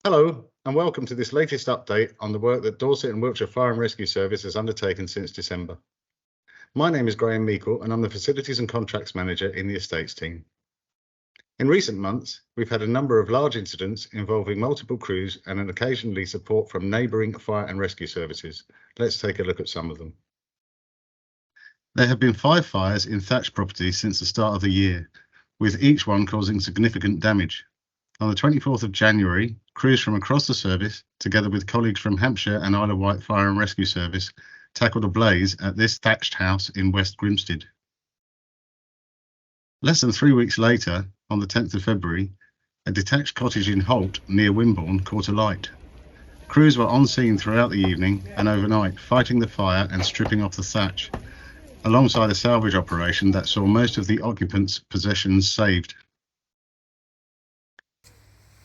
Hello, and welcome to this latest update on the work that Dorset and Wiltshire Fire and Rescue Service has undertaken since December. My name is Graham Meikle, and I'm the Facilities and Contracts Manager in the Estates team. In recent months, we've had a number of large incidents involving multiple crews and occasionally support from neighbouring fire and rescue services. Let's take a look at some of them. There have been 5 fires in thatched properties since the start of the year, with each one causing significant damage. On the 24th of January, crews from across the service, together with colleagues from Hampshire and Isle of Wight Fire and Rescue Service, tackled a blaze at this thatched house in West Grimsted. Less than 3 weeks later, on the 10th of February, a detached cottage in Holt, near Wimborne, caught alight. Crews were on scene throughout the evening and overnight, fighting the fire and stripping off the thatch, alongside a salvage operation that saw most of the occupants' possessions saved.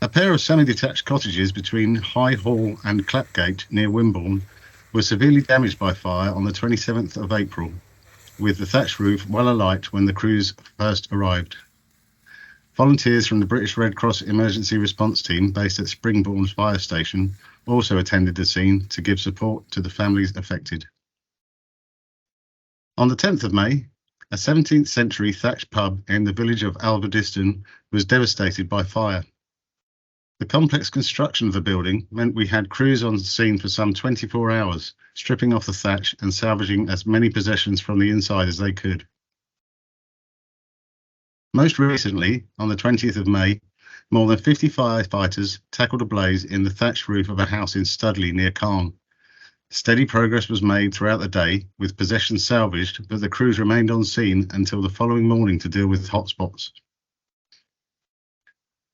A pair of semi-detached cottages between High Hall and Clapgate near Wimborne were severely damaged by fire on the 27th of April, with the thatched roof well alight when the crews first arrived. Volunteers from the British Red Cross Emergency Response Team based at Springbourne Fire Station also attended the scene to give support to the families affected. On the 10th of May, a 17th century thatched pub in the village of Alverdiston was devastated by fire. The complex construction of the building meant we had crews on scene for some 24 hours, stripping off the thatch and salvaging as many possessions from the inside as they could. Most recently, on the 20th of May, more than 50 firefighters tackled a blaze in the thatched roof of a house in Studley near Calne. Steady progress was made throughout the day, with possessions salvaged, but the crews remained on scene until the following morning to deal with hotspots.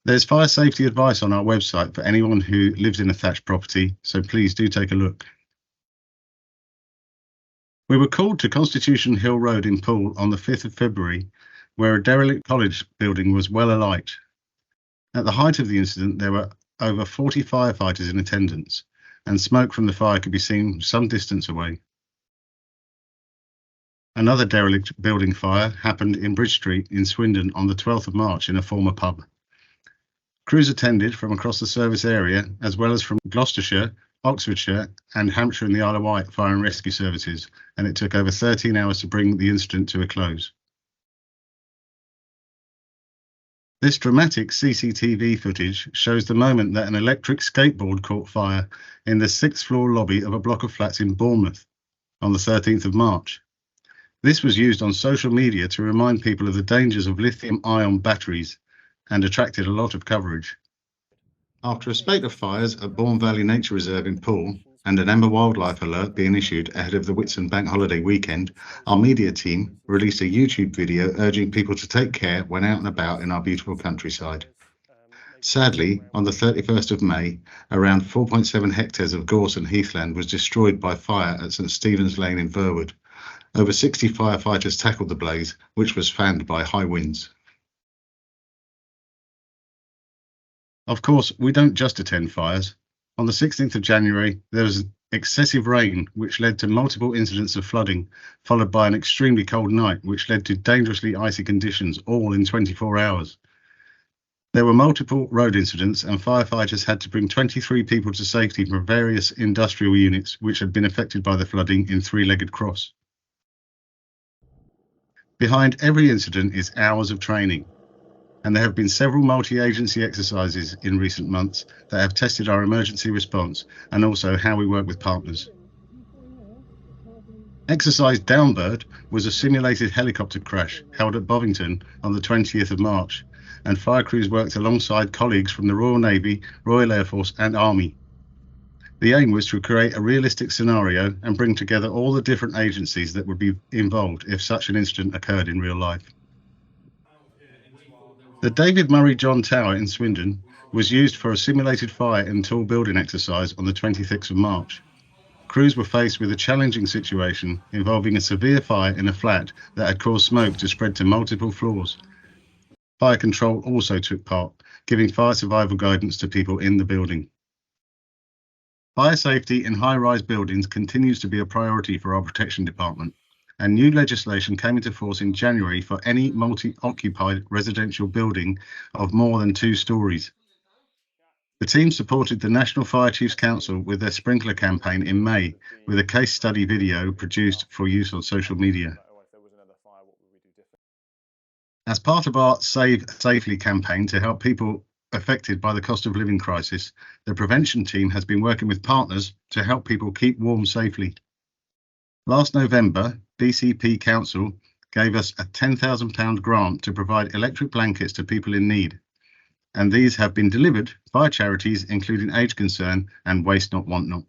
There's fire safety advice on our website for anyone who lives in a thatched property, so please do take a look. We were called to Constitution Hill Road in Poole on the 5th of February, where a derelict college building was well alight. At the height of the incident, there were over 40 firefighters in attendance, and smoke from the fire could be seen some distance away. Another derelict building fire happened in Bridge Street in Swindon on the 12th of March in a former pub. Crews attended from across the service area, as well as from Gloucestershire, Oxfordshire and Hampshire and the Isle of Wight Fire and Rescue Services, and it took over 13 hours to bring the incident to a close. This dramatic CCTV footage shows the moment that an electric skateboard caught fire in the 6th floor lobby of a block of flats in Bournemouth on the 13th of March. This was used on social media to remind people of the dangers of lithium-ion batteries, and attracted a lot of coverage. After a spate of fires at Bourne Valley Nature Reserve in Poole and an amber wildlife alert being issued ahead of the Whitsun Bank Holiday weekend, our media team released a YouTube video urging people to take care when out and about in our beautiful countryside. Sadly, on the 31st of May, around 4.7 hectares of gorse and heathland was destroyed by fire at St Stephen's Lane in Verwood. Over 60 firefighters tackled the blaze, which was fanned by high winds. Of course, we don't just attend fires. On the 16th of January, there was excessive rain, which led to multiple incidents of flooding, followed by an extremely cold night, which led to dangerously icy conditions, all in 24 hours. There were multiple road incidents, and firefighters had to bring 23 people to safety from various industrial units, which had been affected by the flooding in Three-Legged Cross. Behind every incident is hours of training, and there have been several multi-agency exercises in recent months that have tested our emergency response and also how we work with partners. Exercise Downbird was a simulated helicopter crash held at Bovington on the 20th of March, and fire crews worked alongside colleagues from the Royal Navy, Royal Air Force and Army. The aim was to create a realistic scenario and bring together all the different agencies that would be involved if such an incident occurred in real life. The David Murray John Tower in Swindon was used for a simulated fire and tall building exercise on the 26th of March. Crews were faced with a challenging situation involving a severe fire in a flat that had caused smoke to spread to multiple floors. Fire control also took part, giving fire survival guidance to people in the building. Fire safety in high-rise buildings continues to be a priority for our protection department, and new legislation came into force in January for any multi-occupied residential building of more than 2 stories. The team supported the National Fire Chiefs Council with their sprinkler campaign in May, with a case study video produced for use on social media. As part of our Save Safely campaign to help people affected by the cost of living crisis, the prevention team has been working with partners to help people keep warm safely. Last November, DCP Council gave us a £10,000 grant to provide electric blankets to people in need, and these have been delivered by charities including Age Concern and Waste Not Want Not.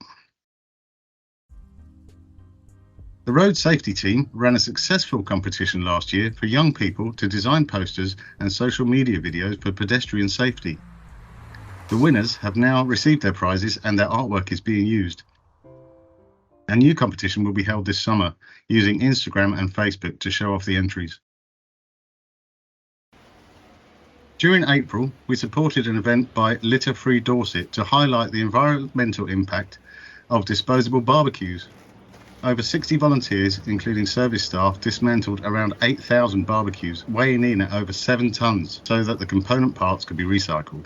The road safety team ran a successful competition last year for young people to design posters and social media videos for pedestrian safety. The winners have now received their prizes and their artwork is being used. A new competition will be held this summer using Instagram and Facebook to show off the entries. During April, we supported an event by Litter Free Dorset to highlight the environmental impact of disposable barbecues. Over 60 volunteers, including service staff, dismantled around 8,000 barbecues, weighing in at over 7 tonnes, so that the component parts could be recycled.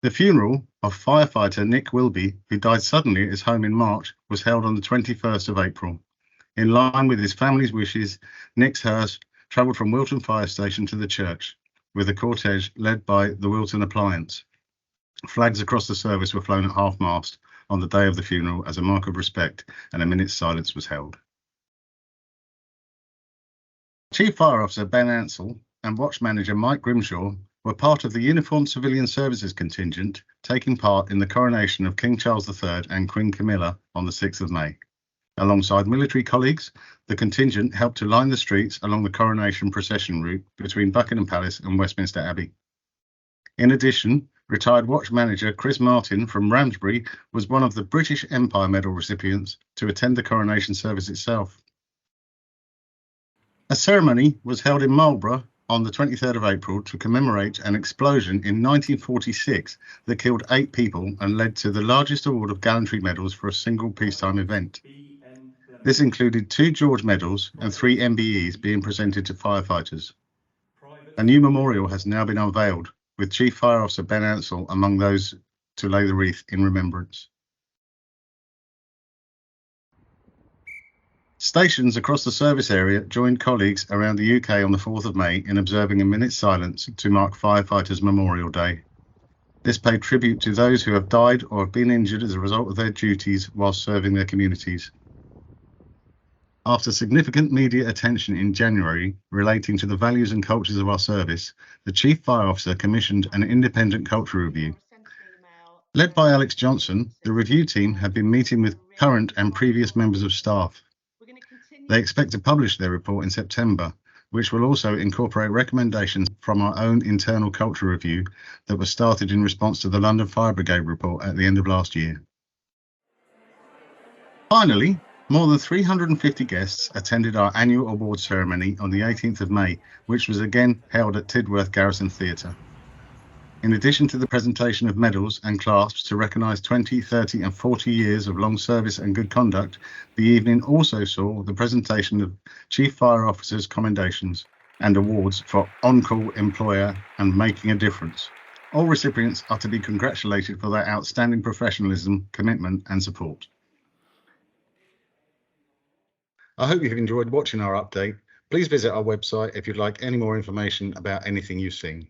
The funeral of firefighter Nick Wilby, who died suddenly at his home in March, was held on the 21st of April. In line with his family's wishes, Nick's hearse travelled from Wilton Fire Station to the church, with a cortege led by the Wilton Appliance. Flags across the service were flown at half-mast on the day of the funeral as a mark of respect, and a minute's silence was held. Chief Fire Officer Ben Ansell and Watch Manager Mike Grimshaw were part of the Uniformed Civilian Services contingent taking part in the coronation of King Charles III and Queen Camilla on the 6th of May. Alongside military colleagues, the contingent helped to line the streets along the coronation procession route between Buckingham Palace and Westminster Abbey. In addition, retired watch manager Chris Martin from Ramsbury was one of the British Empire Medal recipients to attend the coronation service itself. A ceremony was held in Marlborough on the 23rd of April to commemorate an explosion in 1946 that killed 8 people and led to the largest award of gallantry medals for a single peacetime event. This included 2 George medals and 3 MBEs being presented to firefighters. A new memorial has now been unveiled, with Chief Fire Officer Ben Ansell among those to lay the wreath in remembrance. Stations across the service area joined colleagues around the UK on the 4th of May in observing a minute's silence to mark Firefighters Memorial Day. This paid tribute to those who have died or have been injured as a result of their duties whilst serving their communities. After significant media attention in January relating to the values and cultures of our service, the Chief Fire Officer commissioned an independent culture review. Led by Alex Johnson, the review team have been meeting with current and previous members of staff. They expect to publish their report in September, which will also incorporate recommendations from our own internal culture review that was started in response to the London Fire Brigade report at the end of last year. Finally, more than 350 guests attended our annual awards ceremony on the 18th of May, which was again held at Tidworth Garrison Theatre. In addition to the presentation of medals and clasps to recognise 20, 30 and 40 years of long service and good conduct, the evening also saw the presentation of Chief Fire Officers' commendations and awards for on-call employer and making a difference. All recipients are to be congratulated for their outstanding professionalism, commitment and support. I hope you've enjoyed watching our update. Please visit our website if you'd like any more information about anything you've seen.